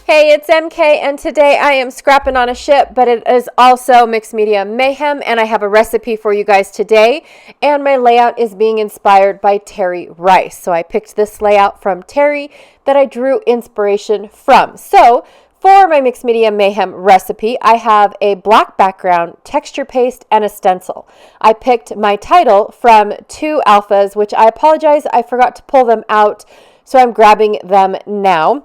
Hey, it's MK, and today I am scrapping on a ship, but it is also mixed media mayhem, and I have a recipe for you guys today, and my layout is being inspired by Teri Rice. So I picked this layout from Teri that I drew inspiration from. So for my mixed media mayhem recipe, I have a black background, texture paste, and a stencil. I picked my title from two alphas, which I apologize, I forgot to pull them out, so I'm grabbing them now.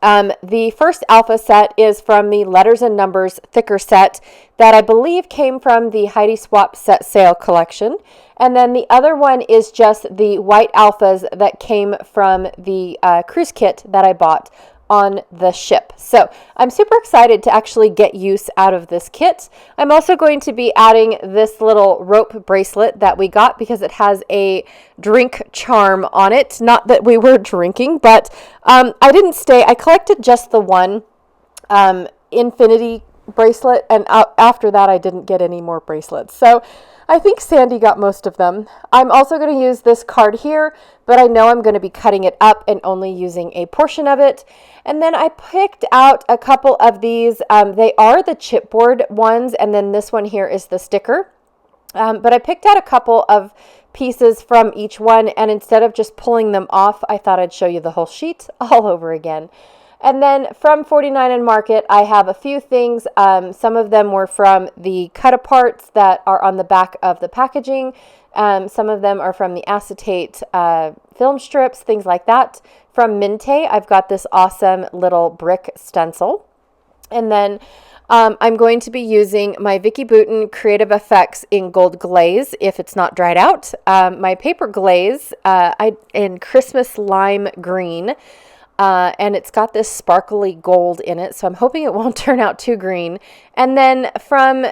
The first alpha set is from the Letters and Numbers thicker set that I believe came from the Heidi Swap set sale collection. And then the other one is just the white alphas that came from the cruise kit that I bought on the ship. So I'm super excited to actually get use out of this kit. I'm also going to be adding this little rope bracelet that we got because it has a drink charm on it. Not that we were drinking, but I didn't stay. I collected just the one infinity bracelet, and after that I didn't get any more bracelets. So I think Sandy got most of them. I'm also going to use this card here, but I know I'm going to be cutting it up and only using a portion of it. And then I picked out a couple of these. They are the chipboard ones, and then this one here is the sticker. But I picked out a couple of pieces from each one, and instead of just pulling them off, I thought I'd show you the whole sheet all over again. And then from 49 and Market, I have a few things. Some of them were from the cut-aparts that are on the back of the packaging. Some of them are from the acetate film strips, things like that. From Minte, I've got this awesome little brick stencil. And then I'm going to be using my Vicki Boutin Creative Effects in Gold Glaze if it's not dried out. My paper glaze in Christmas Lime Green. And it's got this sparkly gold in it, so I'm hoping it won't turn out too green. And then from,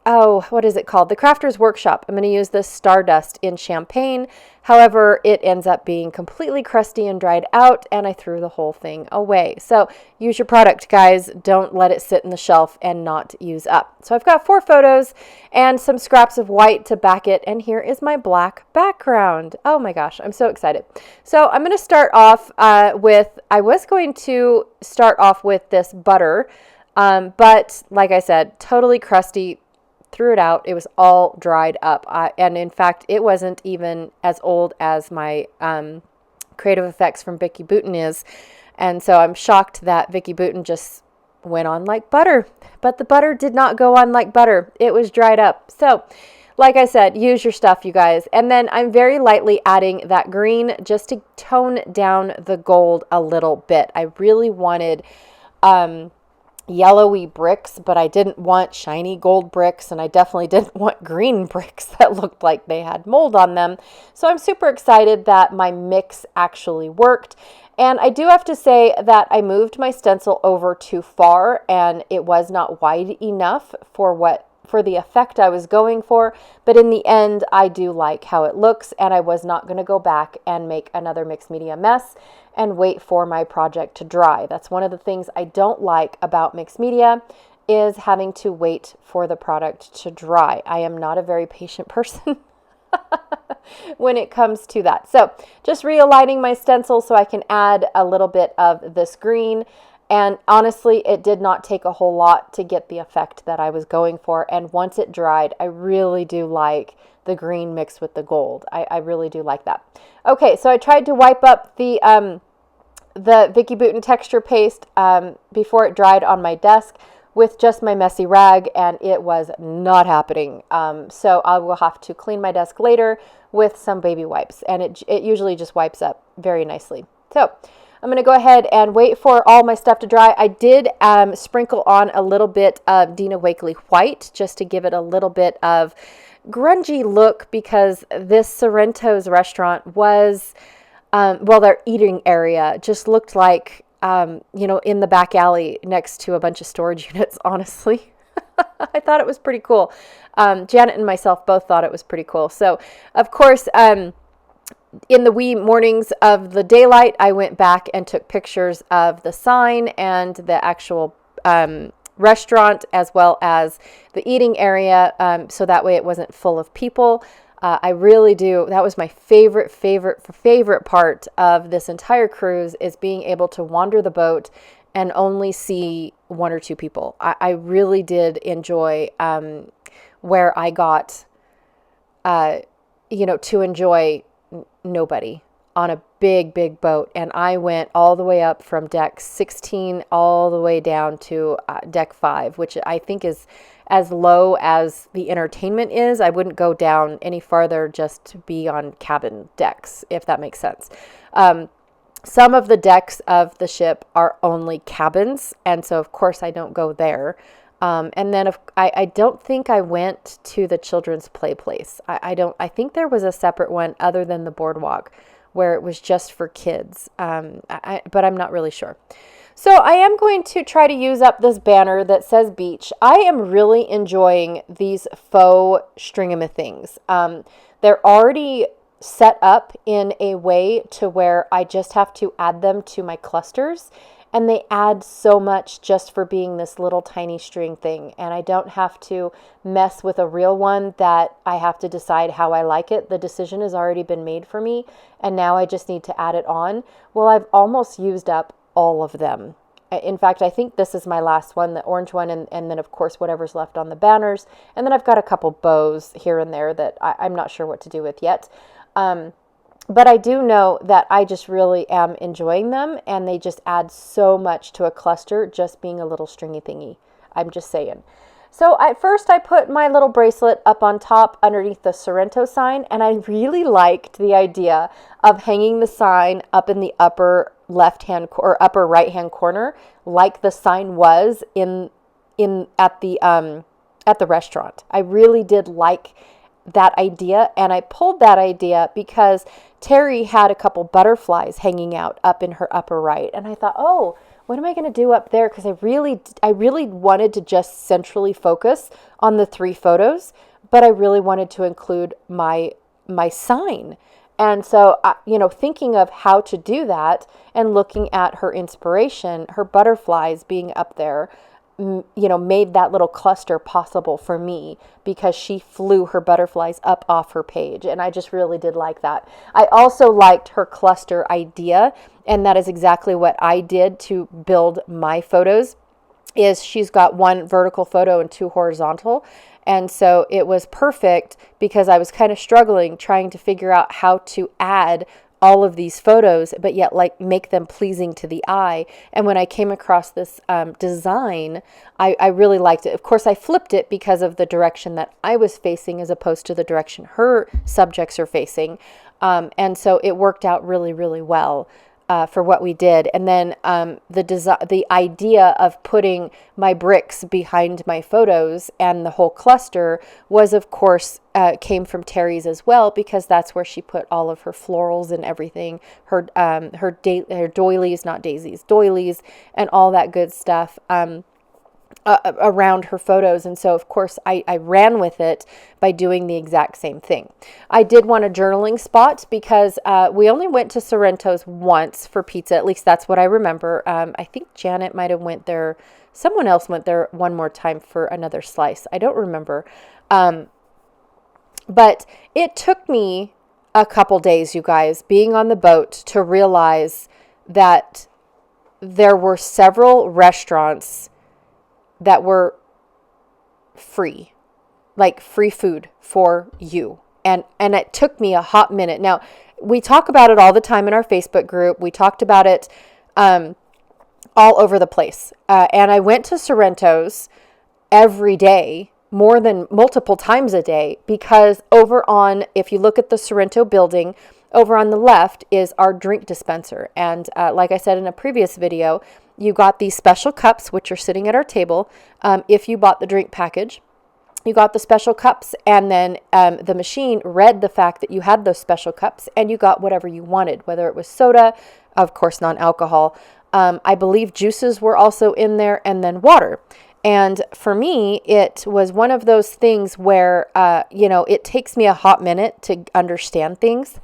what is it called? The Crafter's Workshop. I'm going to use this Stardust in Champagne. However, it ends up being completely crusty and dried out, and I threw the whole thing away. So use your product, guys. Don't let it sit in the shelf and not use up. So I've got 4 photos and some scraps of white to back it, and here is my black background. Oh my gosh, I'm so excited. So I'm going to start off I was going to start off with this butter, but like I said, totally crusty. Threw it out. It was all dried up. And in fact, it wasn't even as old as my Creative Effects from Vicki Boutin is. And so I'm shocked that Vicki Boutin just went on like butter. But the butter did not go on like butter. It was dried up. So like I said, use your stuff, you guys. And then I'm very lightly adding that green just to tone down the gold a little bit. I really wanted yellowy bricks, but I didn't want shiny gold bricks, and I definitely didn't want green bricks that looked like they had mold on them. So I'm super excited that my mix actually worked. And I do have to say that I moved my stencil over too far, and it was not wide enough for the effect I was going for. But in the end, I do like how it looks, and I was not going to go back and make another mixed media mess and wait for my project to dry. That's one of the things I don't like about mixed media, is having to wait for the product to dry. I am not a very patient person when it comes to that. So just realigning my stencil so I can add a little bit of this green. And honestly, it did not take a whole lot to get the effect that I was going for. And once it dried, I really do like the green mixed with the gold. I really do like that. Okay, so I tried to wipe up the Vicki Boutin texture paste before it dried on my desk with just my messy rag, and it was not happening. So I will have to clean my desk later with some baby wipes, and it usually just wipes up very nicely. So I'm going to go ahead and wait for all my stuff to dry. I did sprinkle on a little bit of Dina Wakley white just to give it a little bit of grungy look, because this Sorrento's restaurant was, their eating area just looked like, in the back alley next to a bunch of storage units, honestly. I thought it was pretty cool. Janet and myself both thought it was pretty cool. So, of course, in the wee mornings of the daylight, I went back and took pictures of the sign and the actual restaurant, as well as the eating area, so that way it wasn't full of people. I really do. That was my favorite part of this entire cruise, is being able to wander the boat and only see one or two people. I really did enjoy where I got, to enjoy nobody on a big, big boat. And I went all the way up from deck 16 all the way down to deck 5, which I think is as low as the entertainment is. I wouldn't go down any farther just to be on cabin decks, if that makes sense. Some of the decks of the ship are only cabins, and so of course I don't go there. And then I don't think I went to the children's play place. I think there was a separate one other than the boardwalk where it was just for kids. But I'm not really sure. So I am going to try to use up this banner that says beach. I am really enjoying these faux string-a-things. They're already set up in a way to where I just have to add them to my clusters, and they add so much just for being this little tiny string thing, and I don't have to mess with a real one that I have to decide how I like it. The decision has already been made for me, and now I just need to add it on. Well, I've almost used up all of them. In fact, I think this is my last one, the orange one, and then of course whatever's left on the banners, and then I've got a couple bows here and there that I'm not sure what to do with yet. But I do know that I just really am enjoying them, and they just add so much to a cluster just being a little stringy thingy. I'm just saying. So at first I put my little bracelet up on top underneath the Sorrento sign, and I really liked the idea of hanging the sign up in the upper left-hand or upper right-hand corner like the sign was at the restaurant. I really did like that idea, and I pulled that idea because Teri had a couple butterflies hanging out up in her upper right, and I thought, oh, what am I going to do up there? Because I really wanted to just centrally focus on the 3 photos, but I really wanted to include my sign. And so, thinking of how to do that and looking at her inspiration, her butterflies being up there, made that little cluster possible for me because she flew her butterflies up off her page. And I just really did like that. I also liked her cluster idea. And that is exactly what I did to build my photos. Is she's got 1 vertical photo and 2 horizontal. And so it was perfect because I was kind of struggling trying to figure out how to add all of these photos, but yet make them pleasing to the eye. And when I came across this design, I really liked it. Of course, I flipped it because of the direction that I was facing as opposed to the direction her subjects are facing. And so it worked out really, really well for what we did. And then the idea of putting my bricks behind my photos and the whole cluster was, of course, came from Teri's as well, because that's where she put all of her florals and everything, her doilies, not daisies, doilies, and all that good stuff. Around her photos. And so of course I ran with it by doing the exact same thing. I did want a journaling spot because we only went to Sorrento's once for pizza. At least that's what I remember. I think Janet might have went there. Someone else went there one more time for another slice. I don't remember. But it took me a couple days, you guys, being on the boat to realize that there were several restaurants that were free, like free food for you. And it took me a hot minute. Now, we talk about it all the time in our Facebook group. We talked about it all over the place. And I went to Sorrento's every day, more than multiple times a day, because over on, if you look at the Sorrento building, over on the left is our drink dispenser. And like I said in a previous video, you got these special cups, which are sitting at our table. If you bought the drink package, you got the special cups, and then the machine read the fact that you had those special cups, and you got whatever you wanted, whether it was soda, of course, non-alcohol. I believe juices were also in there, and then water. And for me, it was one of those things where, it takes me a hot minute to understand things.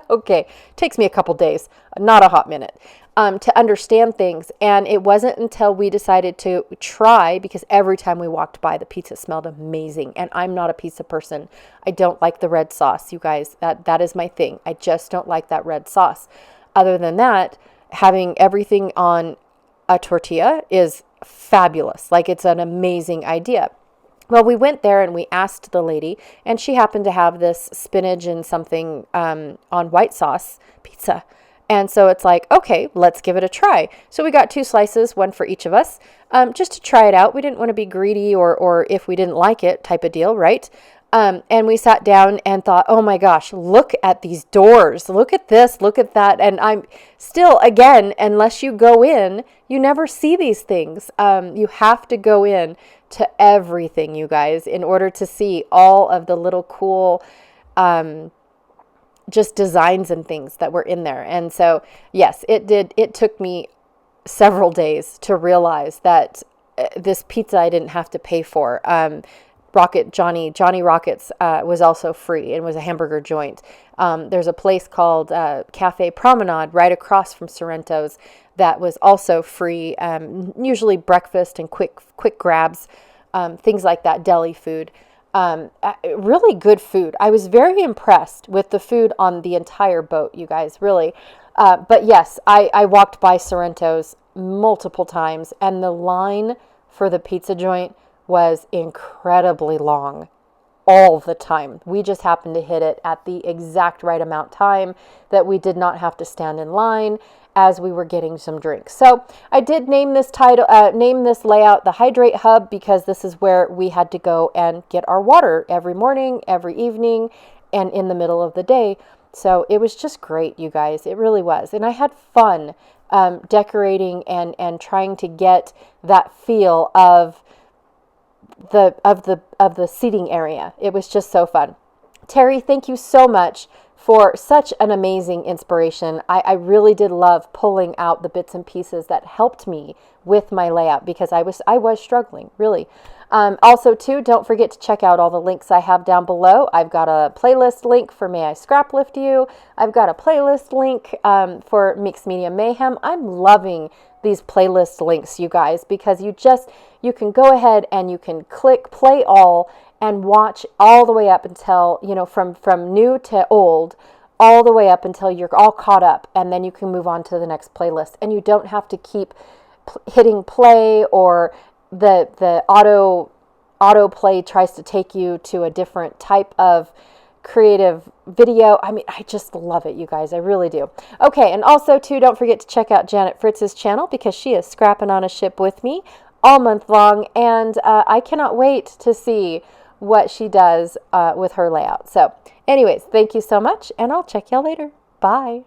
Okay, it takes me a couple days, not a hot minute, to understand things. And it wasn't until we decided to try, because every time we walked by, the pizza smelled amazing. And I'm not a pizza person. I don't like the red sauce, you guys. That is my thing. I just don't like that red sauce. Other than that, having everything on a tortilla is fabulous. Like, it's an amazing idea. Well, we went there and we asked the lady, and she happened to have this spinach and something on white sauce pizza. And so it's like, okay, let's give it a try. So we got 2 slices, one for each of us, just to try it out. We didn't want to be greedy or if we didn't like it type of deal, right? And we sat down and thought, oh my gosh, look at these doors. Look at this, look at that. And I'm still, again, unless you go in, you never see these things. You have to go in to everything, you guys, in order to see all of the little cool just designs and things that were in there. And so, yes, it took me several days to realize that this pizza I didn't have to pay for. Johnny Rockets was also free and was a hamburger joint. There's a place called Cafe Promenade right across from Sorrento's that was also free. Usually breakfast and quick grabs, things like that, deli food. Really good food. I was very impressed with the food on the entire boat, you guys, really. But yes, I walked by Sorrento's multiple times, and the line for the pizza joint was incredibly long all the time. We just happened to hit it at the exact right amount time that we did not have to stand in line as we were getting some drinks. So I did name this layout the Hydrate Hub, because this is where we had to go and get our water every morning, every evening, and in the middle of the day. So it was just great, you guys. It really was. And I had fun decorating and trying to get that feel of the seating area. It was just so fun. Teri, thank you so much for such an amazing inspiration. I really did love pulling out the bits and pieces that helped me with my layout, because I was struggling, really. Also, too, don't forget to check out all the links I have down below. I've got a playlist link for May I Scraplift You. I've got a playlist link for Mixed Media Mayhem. I'm loving these playlist links, you guys, because you can go ahead and you can click play all and watch all the way up until, from new to old, all the way up until you're all caught up, and then you can move on to the next playlist. And you don't have to keep hitting play, or the auto play tries to take you to a different type of creative video. I mean, I just love it, you guys. I really do. Okay, and also, too, don't forget to check out Janet Fritz's channel, because she is scrapping on a ship with me all month long, and I cannot wait to see what she does with her layout. So anyways, thank you so much, and I'll check y'all later. Bye.